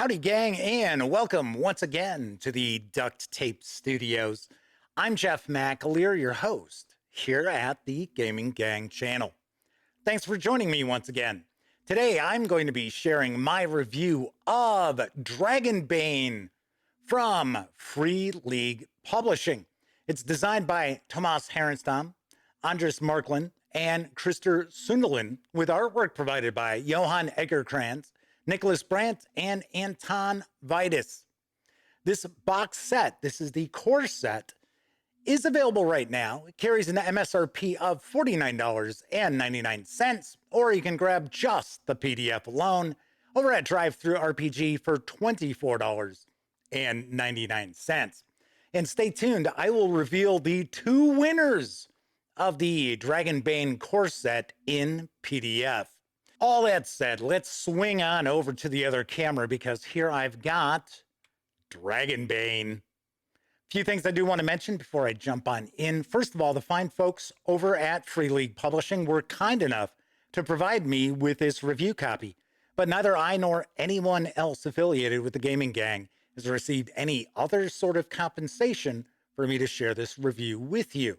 Howdy, gang, and welcome once again to the Duct Tape Studios. I'm Jeff McAleer, your host here at the Gaming Gang channel. Thanks for joining me once again. Today, I'm going to be sharing my review of Dragonbane from Free League Publishing. It's designed by Tomas Herenstam, Andres Marklin, and Christer Sunderland, with artwork provided by Johan Egerkrans, Nicholas Brandt, and Anton Vitus. This box set, this is the core set, is available right now. It carries an MSRP of $49.99, or you can grab just the PDF alone over at DriveThruRPG for $24.99. And stay tuned, I will reveal the two winners of the Dragonbane core set in PDF. All that said, let's swing on over to the other camera because here I've got Dragonbane. A few things I do want to mention before I jump on in. First of all, the fine folks over at Free League Publishing were kind enough to provide me with this review copy, but neither I nor anyone else affiliated with the Gaming Gang has received any other sort of compensation for me to share this review with you.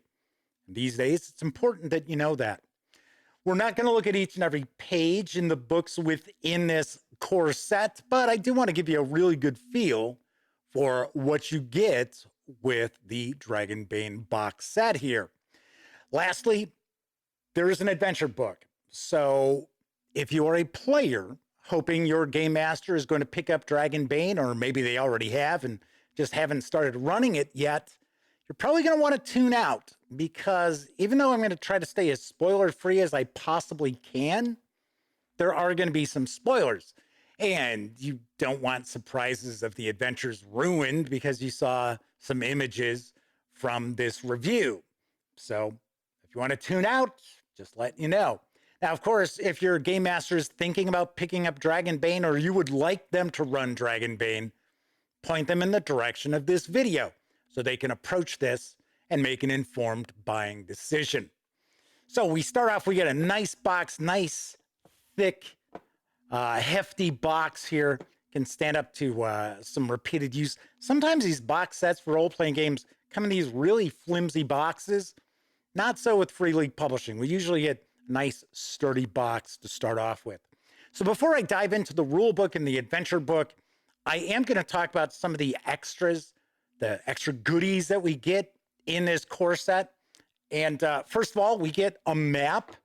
And these days, it's important that you know that. We're not going to look at each and every page in the books within this core set, but I do want to give you a really good feel for what you get with the Dragonbane box set here. Lastly, there is an adventure book. So if you are a player hoping your game master is going to pick up Dragonbane, or maybe they already have and just haven't started running it yet, you're probably going to want to tune out, because even though I'm going to try to stay as spoiler-free as I possibly can, there are going to be some spoilers. And you don't want surprises of the adventures ruined because you saw some images from this review. So if you want to tune out, just let you know. Now, of course, if your game master is thinking about picking up Dragonbane, or you would like them to run Dragonbane, point them in the direction of this video so they can approach this and make an informed buying decision. So we start off, we get a nice box, nice, thick, hefty box here. Can stand up to some repeated use. Sometimes these box sets for role-playing games come in these really flimsy boxes. Not so with Free League Publishing. We usually get a nice, sturdy box to start off with. So before I dive into the rule book and the adventure book, I am going to talk about some of the extras, the extra goodies that we get in this core set. And first of all, we get a map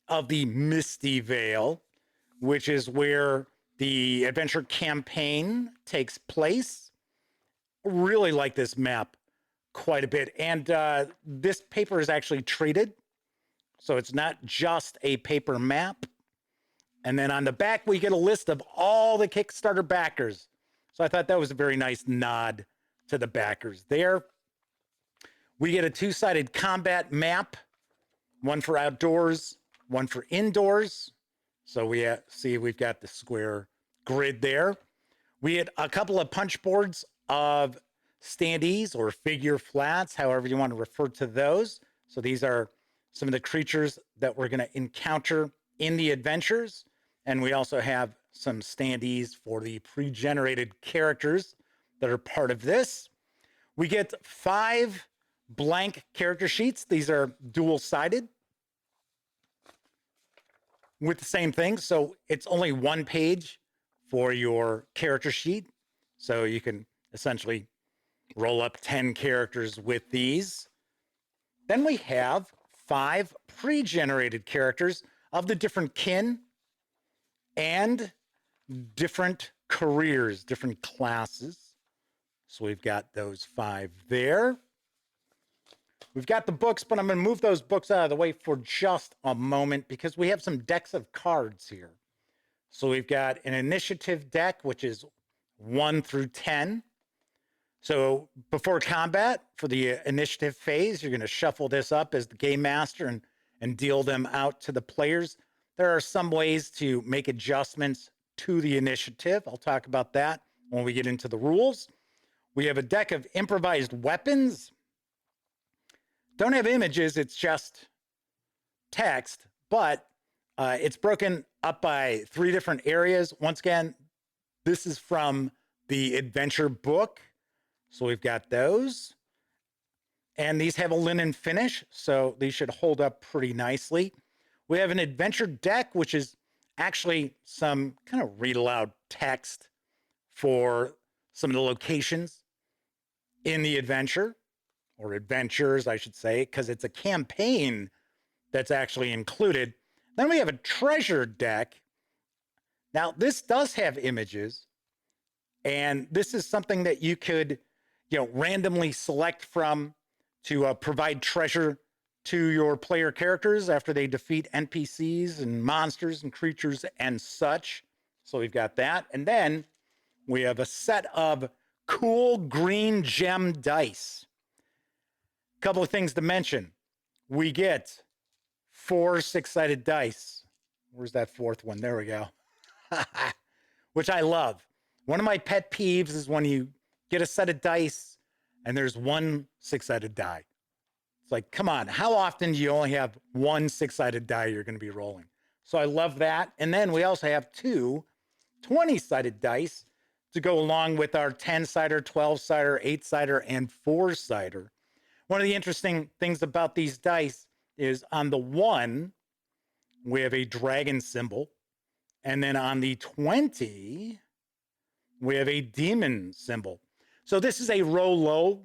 of the Misty Vale, which is where the adventure campaign takes place. Really like this map quite a bit. And this paper is actually treated, so it's not just a paper map. And then on the back, we get a list of all the Kickstarter backers. So I thought that was a very nice nod to the backers there. We get a two-sided combat map, one for outdoors, one for indoors. So we see we've got the square grid there. We get a couple of punch boards of standees or figure flats, however you want to refer to those. So these are some of the creatures that we're going to encounter in the adventures. And we also have some standees for the pre-generated characters that are part of this. We get 5 blank character sheets. These are dual-sided with the same thing. So it's only one page for your character sheet. So you can essentially roll up 10 characters with these. Then we have 5 pre-generated characters of the different kin and different careers, different classes. So we've got those 5 there. We've got the books, but I'm going to move those books out of the way for just a moment because we have some decks of cards here. So we've got an initiative deck, which is 1 through 10. So before combat, for the initiative phase, you're going to shuffle this up as the game master and deal them out to the players. There are some ways to make adjustments to the initiative. I'll talk about that when we get into the rules. We have a deck of improvised weapons. Don't have images, it's just text, but it's broken up by 3 different areas. Once again, This is from the adventure book. So we've got those. And these have a linen finish, so these should hold up pretty nicely. We have an adventure deck, which is actually some kind of read aloud text for some of the locations in the adventure, or adventures, I should say, because it's a campaign that's actually included. Then we have a treasure deck. Now, this does have images, and this is something that you could, randomly select from to provide treasure to your player characters after they defeat NPCs and monsters and creatures and such. So we've got that. And then we have a set of cool green gem dice. A couple of things to mention. We get 4 6-sided dice. Where's that fourth one? There we go. Which I love. One of my pet peeves is when you get a set of dice and there's 1 6-sided die. It's like, come on, how often do you only have 1 6-sided die you're going to be rolling? So I love that. And then we also have 2 20-sided dice to go along with our 10-sider, 12-sider, 8-sider, and 4-sider. One of the interesting things about these dice is on the 1, we have a dragon symbol. And then on the 20, we have a demon symbol. So this is a roll low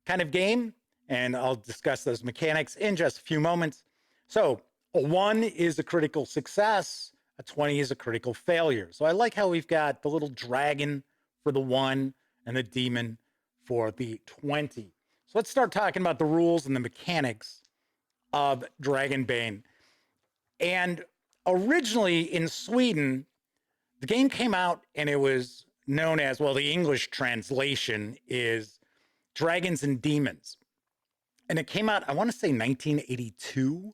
kind of game, and I'll discuss those mechanics in just a few moments. So a 1 is a critical success, a 20 is a critical failure. So I like how we've got the little dragon for the 1 and the demon for the 20. So let's start talking about the rules and the mechanics of Dragonbane. And originally in Sweden, the game came out and it was known as, well, the English translation is Dragons and Demons. And it came out, I want to say 1982.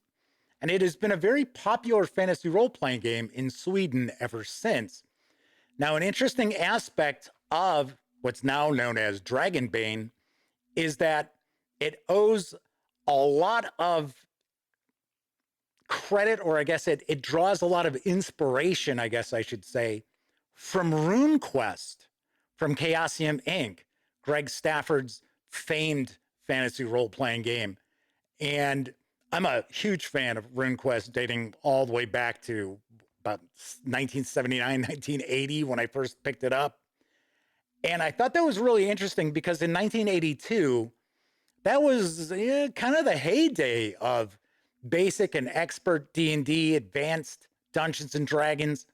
And it has been a very popular fantasy role-playing game in Sweden ever since. Now, an interesting aspect of what's now known as Dragonbane is that it owes a lot of credit, or I guess it draws a lot of inspiration, I guess I should say, from RuneQuest, from Chaosium Inc., Greg Stafford's famed fantasy role-playing game. And I'm a huge fan of RuneQuest, dating all the way back to about 1979, 1980 when I first picked it up. And I thought that was really interesting because in 1982, that was kind of the heyday of basic and expert D&D, advanced Dungeons and Dragons.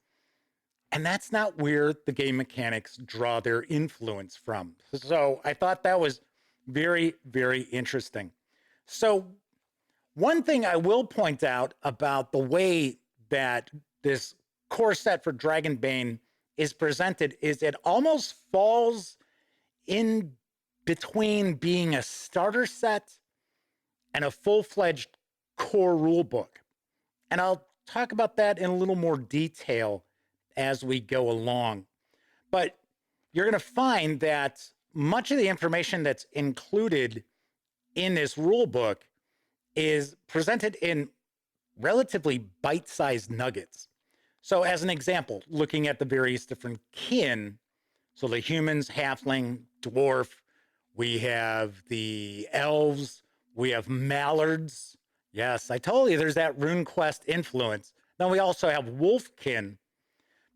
And that's not where the game mechanics draw their influence from. So I thought that was very, very interesting. So one thing I will point out about the way that this core set for Dragonbane is presented is it almost falls in between being a starter set and a full-fledged core rule book. And I'll talk about that in a little more detail as we go along. But you're going to find that much of the information that's included in this rule book is presented in relatively bite-sized nuggets. So as an example, looking at the various different kin, so the humans, halfling, dwarf, we have the elves, we have mallards. Yes, I told you there's that RuneQuest influence. Then we also have wolfkin.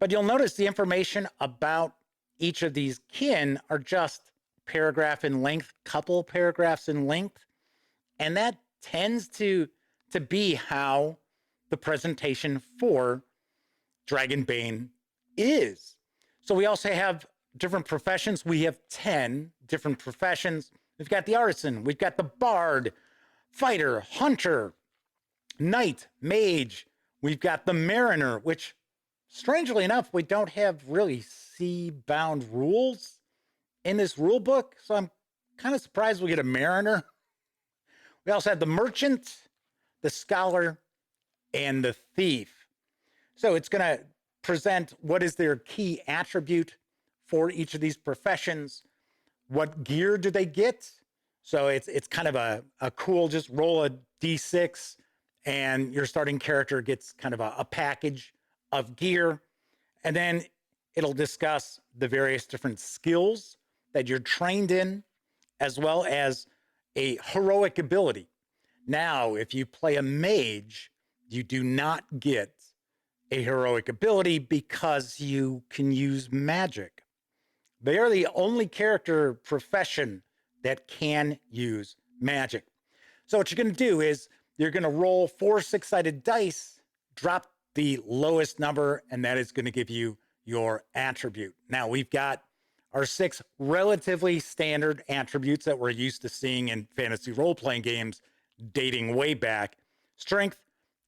But you'll notice the information about each of these kin are just paragraph in length, couple paragraphs in length. And that tends to be how the presentation for Dragonbane is. So we also have different professions. We have 10 different professions. We've got the artisan, we've got the bard, fighter, hunter, knight, mage. We've got the mariner, which strangely enough, we don't have really sea-bound rules in this rule book. So I'm kind of surprised we get a mariner. We also have the merchant, the scholar, and the thief. So it's going to present what is their key attribute for each of these professions. What gear do they get? So it's kind of a cool, just roll a D6 and your starting character gets kind of a package of gear. And then It'll discuss the various different skills that you're trained in, as well as a heroic ability. Now, if you play a mage, you do not get a heroic ability because you can use magic. They are the only character profession that can use magic. So what you're going to do is you're going to roll 4 6-sided dice, drop the lowest number, and that is going to give you your attribute. Now, we've got our 6 relatively standard attributes that we're used to seeing in fantasy role-playing games dating way back. Strength,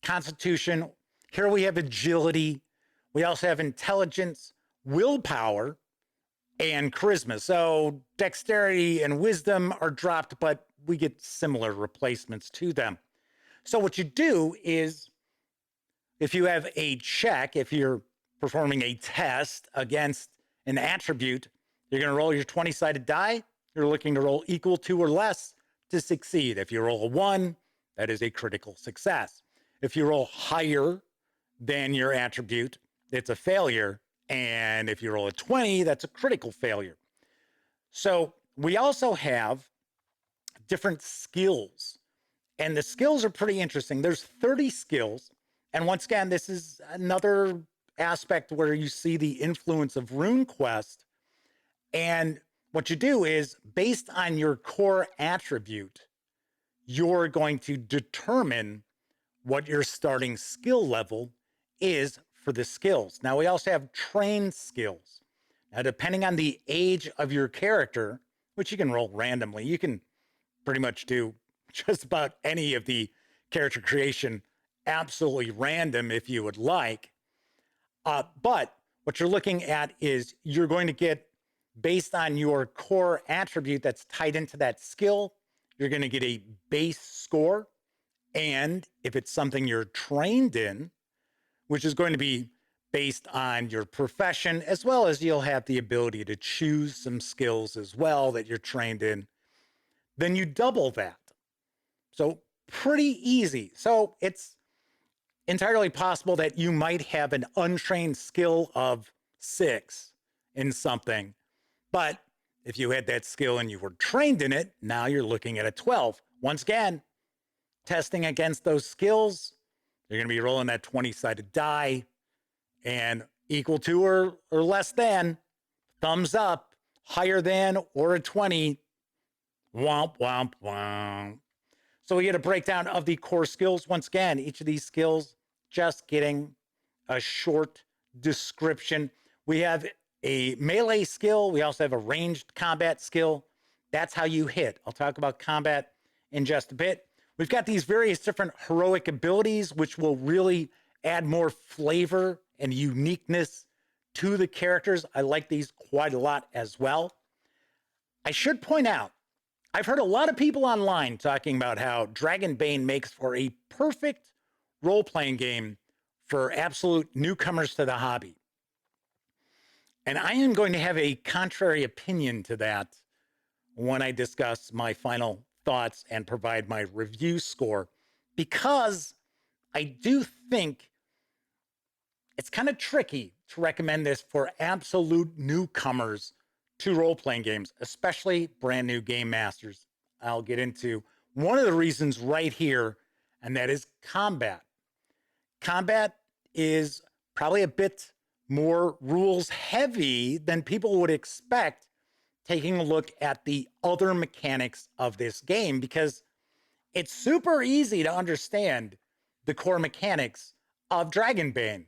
constitution. Here we have agility. We also have intelligence, willpower, and charisma. So dexterity and wisdom are dropped, but we get similar replacements to them. So what you do is, if you have a check, if you're performing a test against an attribute, you're going to roll your 20-sided die. You're looking to roll equal to or less to succeed. If you roll a 1, that is a critical success. If you roll higher than your attribute, it's a failure. And if you roll a 20, that's a critical failure. So we also have different skills. And the skills are pretty interesting. There's 30 skills. And once again, this is another aspect where you see the influence of RuneQuest. And what you do is, based on your core attribute, you're going to determine what your starting skill level is for the skills. Now, we also have trained skills. Now, depending on the age of your character, which you can roll randomly, you can pretty much do just about any of the character creation absolutely random if you would like. But what you're looking at is you're going to get, based on your core attribute that's tied into that skill, you're going to get a base score. And if it's something you're trained in, which is going to be based on your profession, as well as you'll have the ability to choose some skills as well that you're trained in, then you double that. So pretty easy. So it's entirely possible that you might have an untrained skill of 6 in something, but if you had that skill and you were trained in it, now you're looking at a 12. Once again, testing against those skills, you're going to be rolling that 20-sided die, and equal to or less than, thumbs up, higher than or a 20, womp, womp, womp. So we get a breakdown of the core skills. Once again, each of these skills, just getting a short description. We have a melee skill. We also have a ranged combat skill. That's how you hit. I'll talk about combat in just a bit. We've got these various different heroic abilities, which will really add more flavor and uniqueness to the characters. I like these quite a lot as well. I should point out, I've heard a lot of people online talking about how Dragonbane makes for a perfect role-playing game for absolute newcomers to the hobby. And I am going to have a contrary opinion to that when I discuss my final thoughts and provide my review score, because I do think it's kind of tricky to recommend this for absolute newcomers to role-playing games, especially brand new game masters. I'll get into one of the reasons right here, and that is combat. Combat is probably a bit more rules heavy than people would expect, taking a look at the other mechanics of this game, because it's super easy to understand the core mechanics of Dragonbane.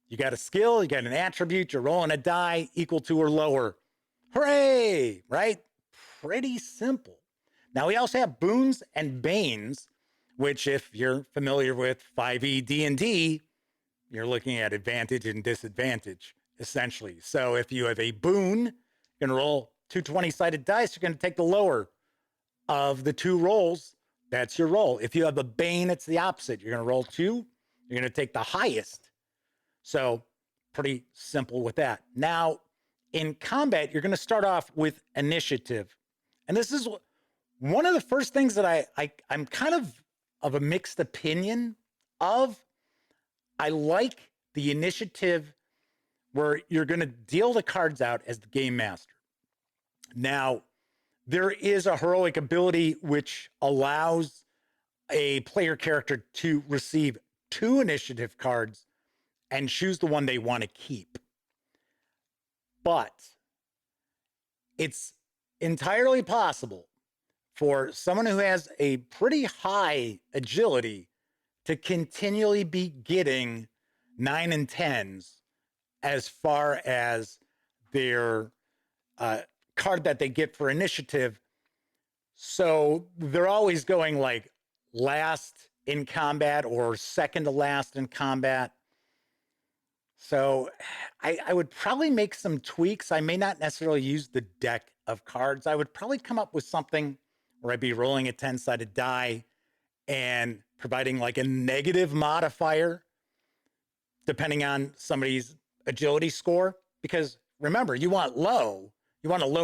You got a skill, you got an attribute, you're rolling a die equal to or lower. Hooray, right? Pretty simple. Now, we also have boons and banes, which, if you're familiar with 5e D&D, you're looking at advantage and disadvantage, essentially. So if you have a boon, you're going to roll 2 20-sided dice, you're going to take the lower of the 2 rolls. That's your roll. If you have a bane, it's the opposite. You're going to roll 2, you're going to take the highest. So pretty simple with that. Now, in combat, you're going to start off with initiative. And this is one of the first things that I'm kind of a mixed opinion of. I like the initiative where you're going to deal the cards out as the game master. Now, there is a heroic ability which allows a player character to receive 2 initiative cards and choose the one they want to keep. But it's entirely possible for someone who has a pretty high agility to continually be getting 9 and 10s as far as their card that they get for initiative. So they're always going like last in combat or second to last in combat. So I would probably make some tweaks. I may not necessarily use the deck of cards. I would probably come up with something where I'd be rolling a 10-sided die and providing like a negative modifier depending on somebody's agility score. Because remember, you want a low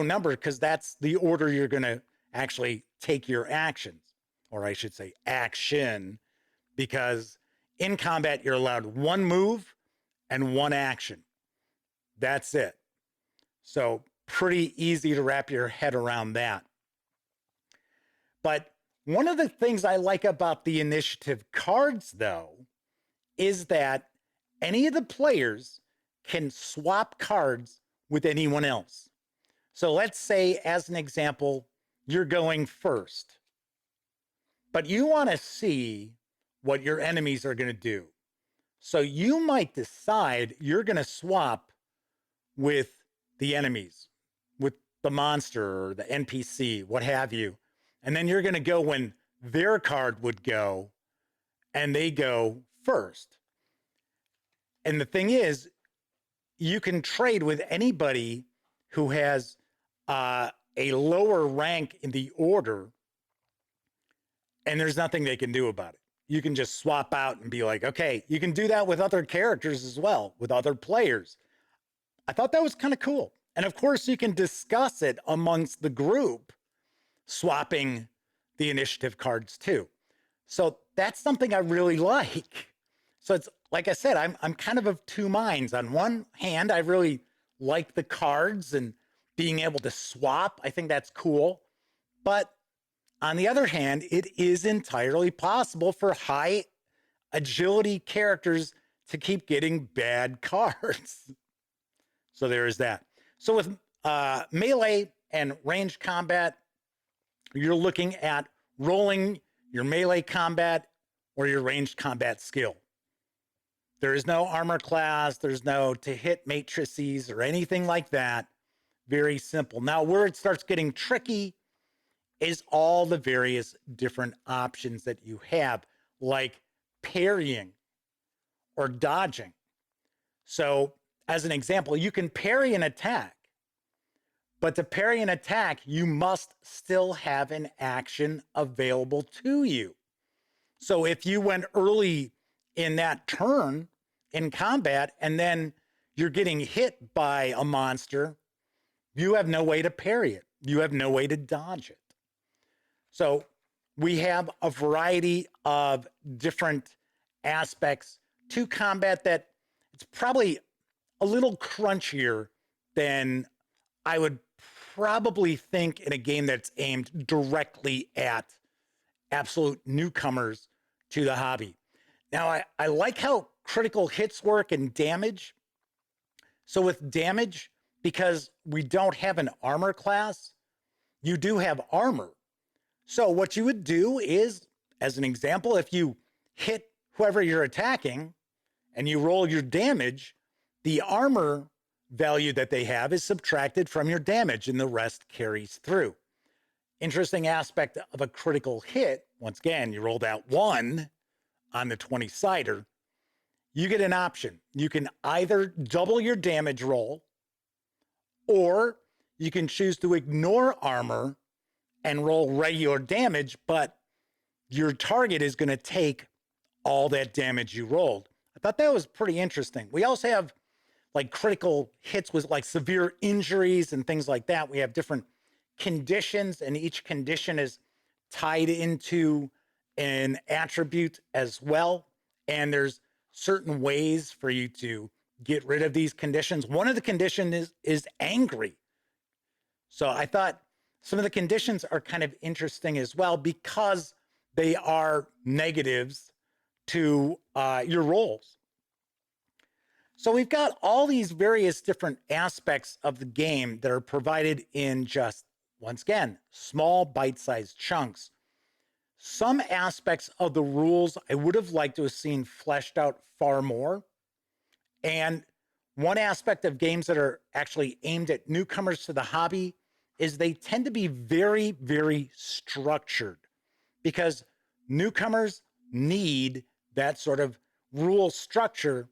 number because that's the order you're going to actually take your actions, or I should say action, because in combat, you're allowed 1 move and 1 action. That's it. So pretty easy to wrap your head around that. But one of the things I like about the initiative cards, though, is that any of the players can swap cards with anyone else. So let's say, as an example, you're going first, but you want to see what your enemies are going to do. So you might decide you're going to swap with the enemies, with the monster or the NPC, what have you. And then you're going to go when their card would go, and they go first. And the thing is, you can trade with anybody who has a lower rank in the order, and there's nothing they can do about it. You can just swap out and be like, okay, you can do that with other characters as well, with other players. I thought that was kind of cool. And of course, you can discuss it amongst the group, swapping the initiative cards too. So that's something I really like. So it's like I said, I'm kind of 2 minds. On one hand, I really like the cards and being able to swap. I think that's cool. But on the other hand, it is entirely possible for high agility characters to keep getting bad cards. So there is that. So with melee and ranged combat, you're looking at rolling your melee combat or your ranged combat skill. There is no armor class. There's no to hit matrices or anything like that. Very simple. Now, where it starts getting tricky is all the various different options that you have, like parrying or dodging. So as an example, you can parry an attack, but to parry an attack, you must still have an action available to you. So if you went early in that turn in combat and then you're getting hit by a monster, you have no way to parry it. You have no way to dodge it. So we have a variety of different aspects to combat that it's probably a little crunchier than I would probably think in a game that's aimed directly at absolute newcomers to the hobby. Now, I like how critical hits work and damage. So with damage, because we don't have an armor class, you do have armor. So what you would do is, as an example, if you hit whoever you're attacking and you roll your damage, the armor value that they have is subtracted from your damage and the rest carries through. Interesting aspect of a critical hit, once again, you rolled out 1 on the 20-sider, you get an option. You can either double your damage roll, or you can choose to ignore armor and roll regular damage, but your target is going to take all that damage you rolled. I thought that was pretty interesting. We also have like critical hits with like severe injuries and things like that. We have different conditions, and each condition is tied into an attribute as well. And there's certain ways for you to get rid of these conditions. One of the conditions is angry. So I thought some of the conditions are kind of interesting as well because they are negatives to your rolls. So we've got all these various different aspects of the game that are provided in just, once again, small bite-sized chunks. Some aspects of the rules I would have liked to have seen fleshed out far more. And one aspect of games that are actually aimed at newcomers to the hobby is they tend to be very, very structured because newcomers need that sort of rule structure.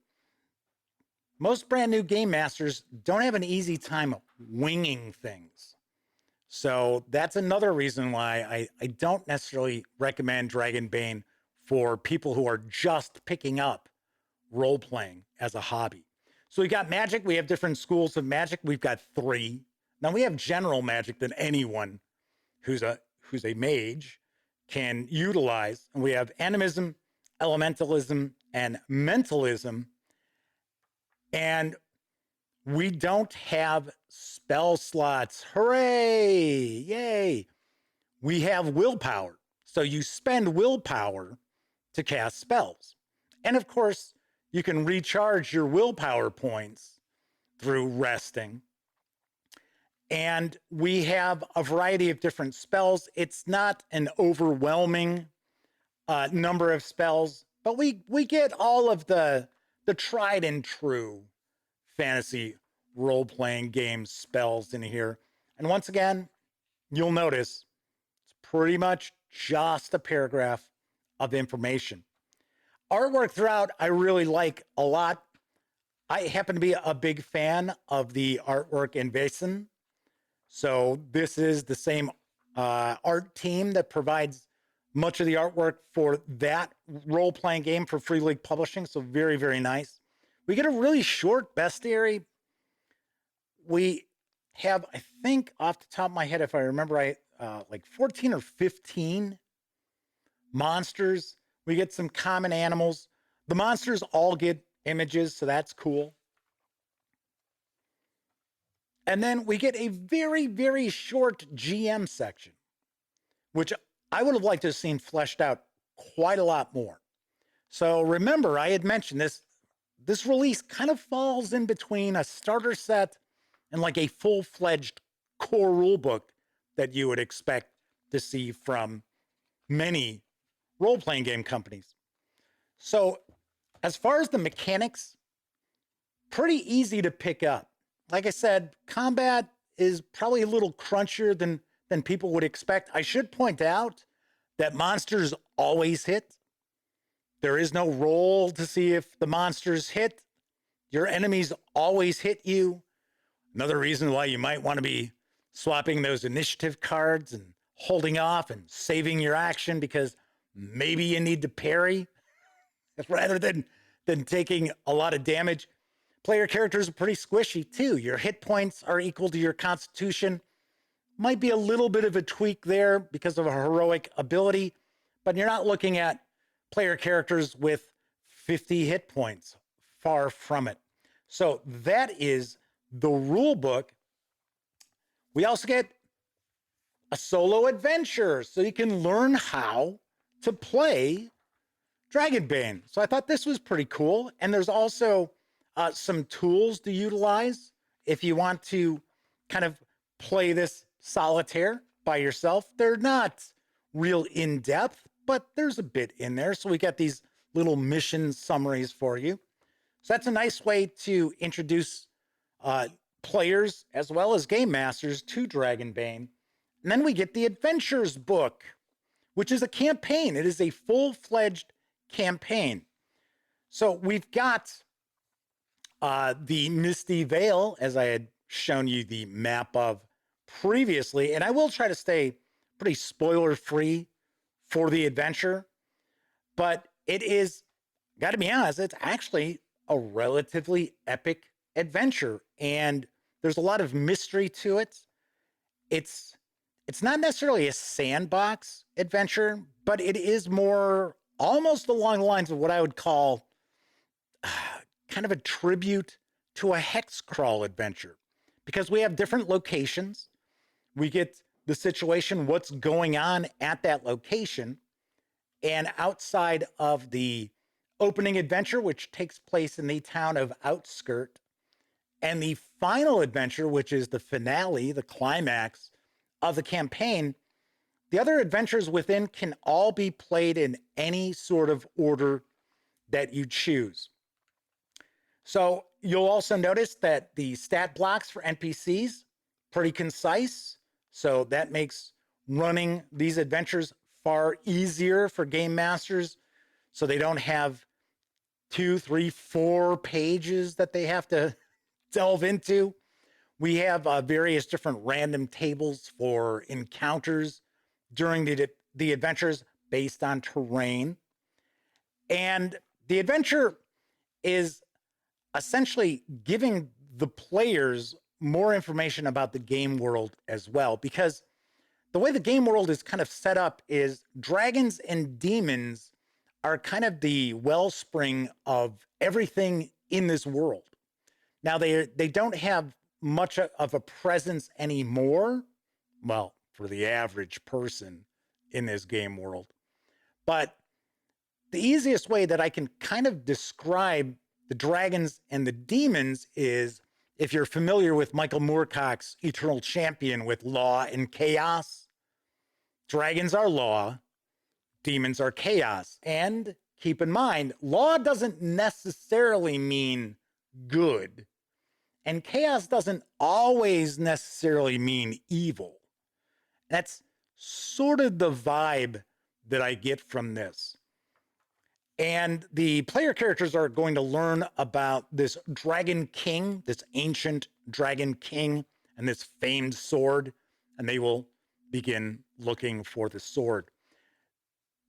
Most brand new game masters don't have an easy time winging things. So that's another reason why I don't necessarily recommend Dragonbane for people who are just picking up role-playing as a hobby. So we got magic. We have different schools of magic. We've got 3. Now we have general magic that anyone who's a mage can utilize. And we have animism, elementalism, and mentalism. And we don't have spell slots. Hooray! Yay! We have willpower. So you spend willpower to cast spells. And of course, you can recharge your willpower points through resting. And we have a variety of different spells. It's not an overwhelming number of spells, but we get all of the tried and true fantasy role-playing game spells in here. And once again, you'll notice it's pretty much just a paragraph of information. Artwork throughout, I really like a lot. I happen to be a big fan of the artwork in Vaesen. So this is the same art team that provides much of the artwork for that role-playing game for Free League Publishing. So very, very nice. We get a really short bestiary. We have, I think, off the top of my head, if I remember right, like 14 or 15 monsters. We get some common animals. The monsters all get images, so that's cool. And then we get a very, very short GM section, which I would have liked to have seen fleshed out quite a lot more. So remember, I had mentioned this release kind of falls in between a starter set and like a full-fledged core rulebook that you would expect to see from many role-playing game companies. So as far as the mechanics, pretty easy to pick up. Like I said, combat is probably a little crunchier than people would expect. I should point out that monsters always hit. There is no roll to see if the monsters hit. Your enemies always hit you. Another reason why you might want to be swapping those initiative cards and holding off and saving your action because maybe you need to parry rather than taking a lot of damage. Player characters are pretty squishy too. Your hit points are equal to your constitution. Might be a little bit of a tweak there because of a heroic ability, but you're not looking at player characters with 50 hit points. Far from it. So that is the rule book. We also get a solo adventure, so you can learn how to play Dragonbane. So I thought this was pretty cool. And there's also some tools to utilize if you want to kind of play this solitaire by yourself. They're not real in-depth, but there's a bit in there. So we got these little mission summaries for you. So that's a nice way to introduce players as well as game masters to Dragonbane. And then we get the Adventures book, which is a campaign. It is a full-fledged campaign. So we've got the Misty Vale, as I had shown you the map of previously, and I will try to stay pretty spoiler-free for the adventure, but it is, got to be honest, it's actually a relatively epic adventure, and there's a lot of mystery to it. It's not necessarily a sandbox adventure, but it is more almost along the lines of what I would call kind of a tribute to a hex crawl adventure because we have different locations. We get the situation, what's going on at that location. And outside of the opening adventure, which takes place in the town of Outskirt, and the final adventure, which is the finale, the climax of the campaign, the other adventures within can all be played in any sort of order that you choose. So you'll also notice that the stat blocks for NPCs, pretty concise. So that makes running these adventures far easier for game masters. So they don't have 2, 3, 4 pages that they have to delve into. We have various different random tables for encounters during the adventures based on terrain. And the adventure is essentially giving the players more information about the game world as well, because the way the game world is kind of set up is dragons and demons are kind of the wellspring of everything in this world. Now, they don't have much of a presence anymore, well, for the average person in this game world. But the easiest way that I can kind of describe the dragons and the demons is, if you're familiar with Michael Moorcock's Eternal Champion with law and chaos, dragons are law, demons are chaos. And keep in mind, law doesn't necessarily mean good, and chaos doesn't always necessarily mean evil. That's sort of the vibe that I get from this. And the player characters are going to learn about this Dragon King, this ancient Dragon King, and this famed sword, and they will begin looking for the sword.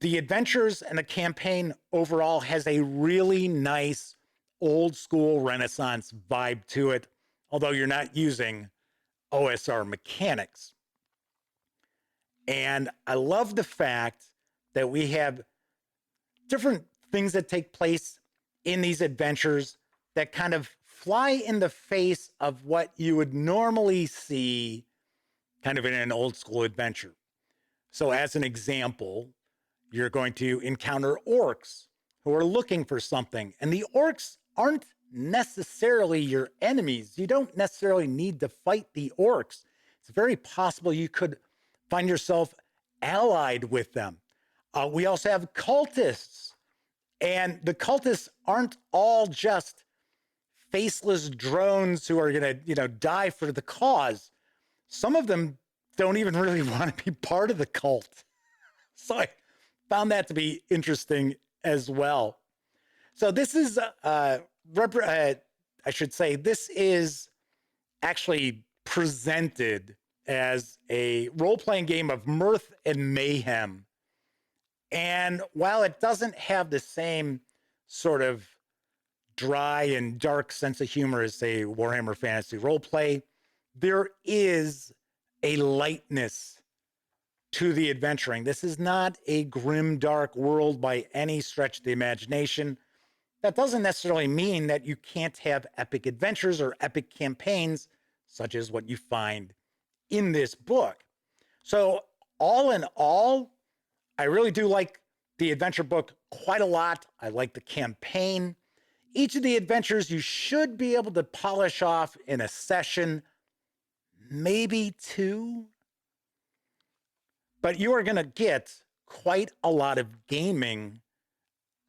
The adventures and the campaign overall has a really nice old school Renaissance vibe to it, although you're not using OSR mechanics. And I love the fact that we have different things that take place in these adventures that kind of fly in the face of what you would normally see kind of in an old school adventure. So as an example, you're going to encounter orcs who are looking for something, and the orcs aren't necessarily your enemies. You don't necessarily need to fight the orcs. It's very possible you could find yourself allied with them. We also have cultists, and the cultists aren't all just faceless drones who are going to, die for the cause. Some of them don't even really want to be part of the cult. So I found that to be interesting as well. So this is, I should say, this is actually presented as a role-playing game of mirth and mayhem. And while it doesn't have the same sort of dry and dark sense of humor as, say, Warhammer Fantasy Roleplay, there is a lightness to the adventuring. This is not a grim, dark world by any stretch of the imagination. That doesn't necessarily mean that you can't have epic adventures or epic campaigns, such as what you find in this book. So all in all, I really do like the adventure book quite a lot. I like the campaign. Each of the adventures you should be able to polish off in a session, maybe 2. But you are going to get quite a lot of gaming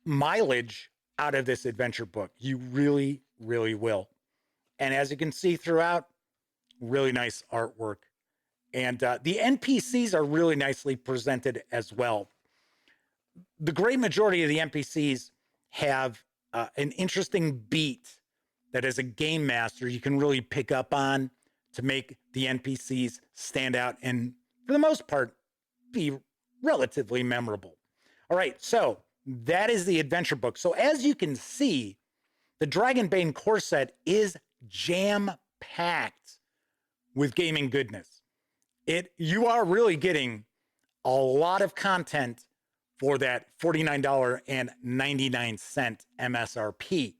mileage out of this adventure book. You really, really will. And as you can see throughout, really nice artwork. And the NPCs are really nicely presented as well. The great majority of the NPCs have an interesting beat that as a game master, you can really pick up on to make the NPCs stand out and, for the most part, be relatively memorable. All right, so that is the adventure book. So as you can see, the Dragonbane core set is jam-packed with gaming goodness. You are really getting a lot of content for that $49.99 MSRP.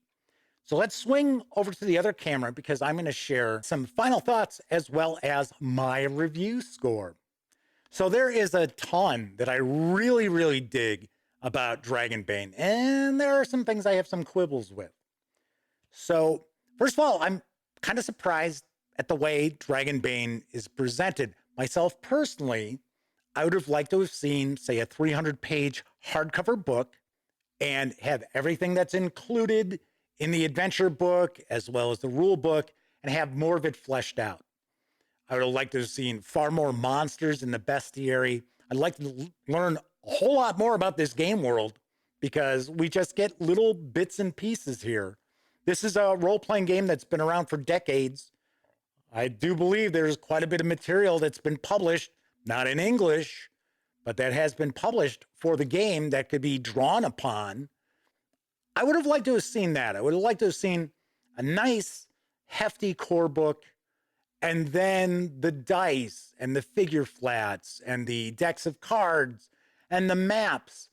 So let's swing over to the other camera because I'm going to share some final thoughts as well as my review score. So there is a ton that I really, really dig about Dragonbane, and there are some things I have some quibbles with. So first of all, I'm kind of surprised at the way Dragonbane is presented. Myself personally, I would have liked to have seen, say, a 300-page hardcover book and have everything that's included in the adventure book as well as the rule book and have more of it fleshed out. I would have liked to have seen far more monsters in the bestiary. I'd like to learn a whole lot more about this game world because we just get little bits and pieces here. This is a role-playing game that's been around for decades. I do believe there's quite a bit of material that's been published, not in English, but that has been published for the game that could be drawn upon. I would have liked to have seen that. I would have liked to have seen a nice, hefty core book, and then the dice and the figure flats and the decks of cards and the maps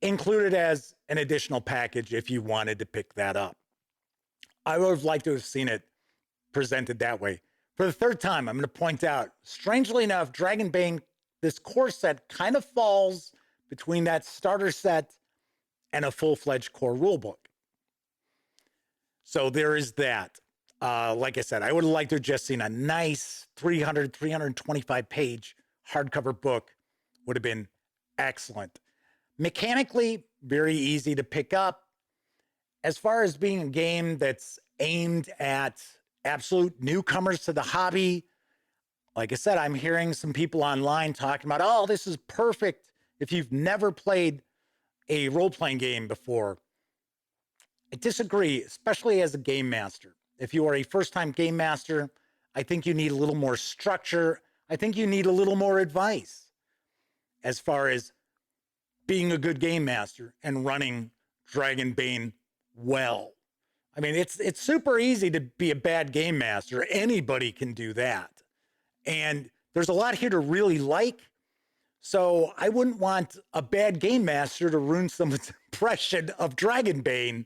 included as an additional package if you wanted to pick that up. I would have liked to have seen it presented that way. For the third time, I'm going to point out, strangely enough, Dragonbane, this core set kind of falls between that starter set and a full-fledged core rulebook. So there is that. Like I said, I would have liked to have just seen a nice 325-page hardcover book. Would have been excellent. Mechanically, very easy to pick up. As far as being a game that's aimed at absolute newcomers to the hobby, like I said, I'm hearing some people online talking about, oh, this is perfect if you've never played a role-playing game before. I disagree, especially as a game master. If you are a first-time game master, I think you need a little more structure. I think you need a little more advice as far as being a good game master and running Dragonbane well. I mean, it's super easy to be a bad game master. Anybody can do that. And there's a lot here to really like. So I wouldn't want a bad game master to ruin someone's impression of Dragonbane,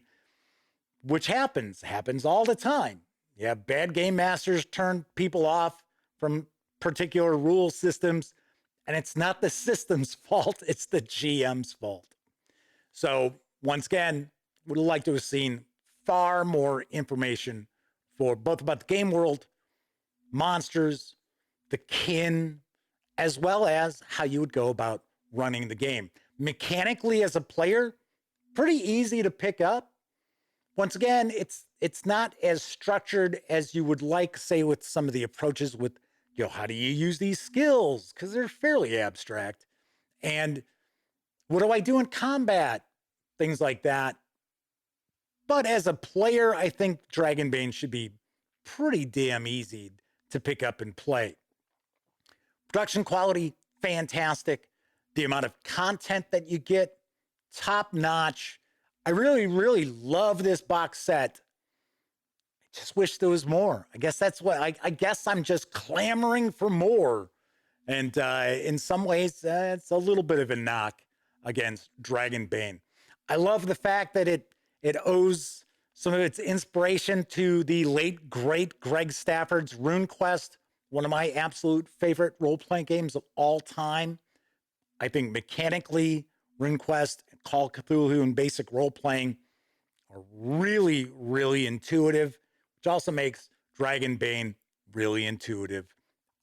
which happens all the time. You have bad game masters turn people off from particular rule systems, and it's not the system's fault, it's the GM's fault. So once again, would have liked to have seen far more information for both about the game world, monsters, the kin, as well as how you would go about running the game. Mechanically, as a player, pretty easy to pick up. Once again, it's not as structured as you would like, say, with some of the approaches with, you know, how do you use these skills? Because they're fairly abstract. And what do I do in combat? Things like that. But as a player, I think Dragonbane should be pretty damn easy to pick up and play. Production quality, fantastic. The amount of content that you get, top notch. I really, really love this box set. I just wish there was more. I guess that's what, I guess I'm just clamoring for more. And in some ways, it's a little bit of a knock against Dragonbane. I love the fact that it owes some of its inspiration to the late, great Greg Stafford's RuneQuest, one of my absolute favorite role-playing games of all time. I think mechanically, RuneQuest, Call of Cthulhu, and basic role-playing are really, really intuitive, which also makes Dragonbane really intuitive.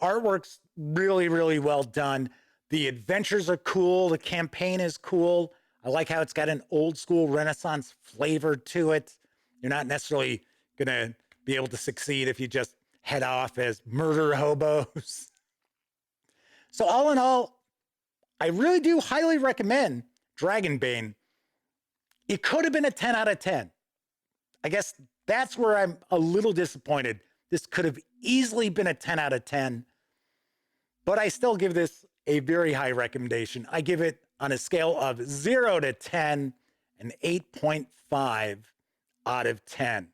Artwork's really, really well done. The adventures are cool. The campaign is cool. I like how it's got an old school Renaissance flavor to it. You're not necessarily going to be able to succeed if you just head off as murder hobos. So all in all, I really do highly recommend Dragonbane. It could have been a 10 out of 10. I guess that's where I'm a little disappointed. This could have easily been a 10 out of 10, but I still give this a very high recommendation. I give it on a scale of 0 to 10, an 8.5 out of 10.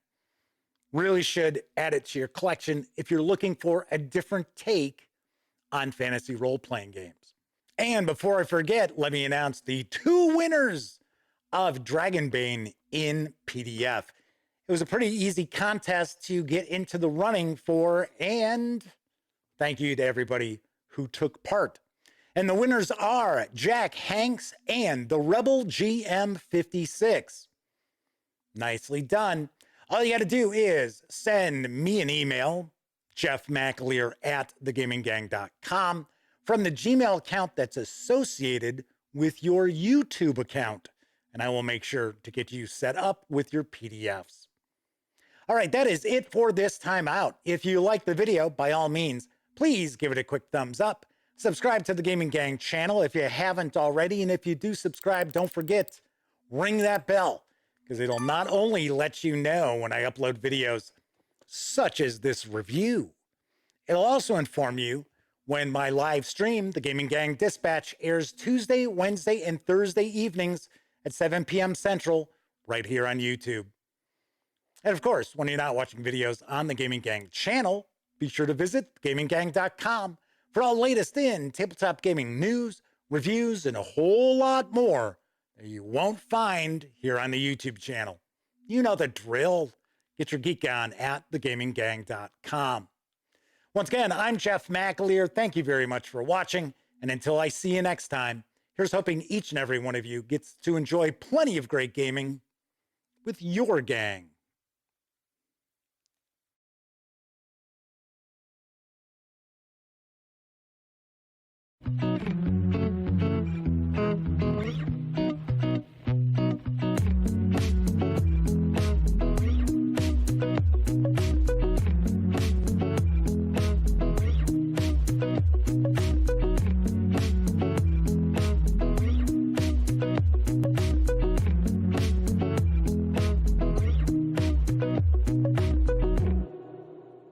Really should add it to your collection if you're looking for a different take on fantasy role-playing games. And before I forget, let me announce the 2 winners of Dragonbane in PDF. It was a pretty easy contest to get into the running for, and thank you to everybody who took part. And the winners are Jack Hanks and the Rebel GM56. Nicely done. All you got to do is send me an email, jeffmcaleer@thegaminggang.com, from the Gmail account that's associated with your YouTube account, and I will make sure to get you set up with your PDFs. All right, that is it for this time out. If you like the video, by all means, please give it a quick thumbs up. Subscribe to the Gaming Gang channel if you haven't already, and if you do subscribe, don't forget, ring that bell, because it'll not only let you know when I upload videos such as this review, it'll also inform you when my live stream, the Gaming Gang Dispatch, airs Tuesday, Wednesday, and Thursday evenings at 7 p.m. Central, right here on YouTube. And of course, when you're not watching videos on the Gaming Gang channel, be sure to visit gaminggang.com for all latest in tabletop gaming news, reviews, and a whole lot more that you won't find here on the YouTube channel. You know the drill. Get your geek on at thegaminggang.com. Once again, I'm Jeff McAleer. Thank you very much for watching. And until I see you next time, here's hoping each and every one of you gets to enjoy plenty of great gaming with your gang.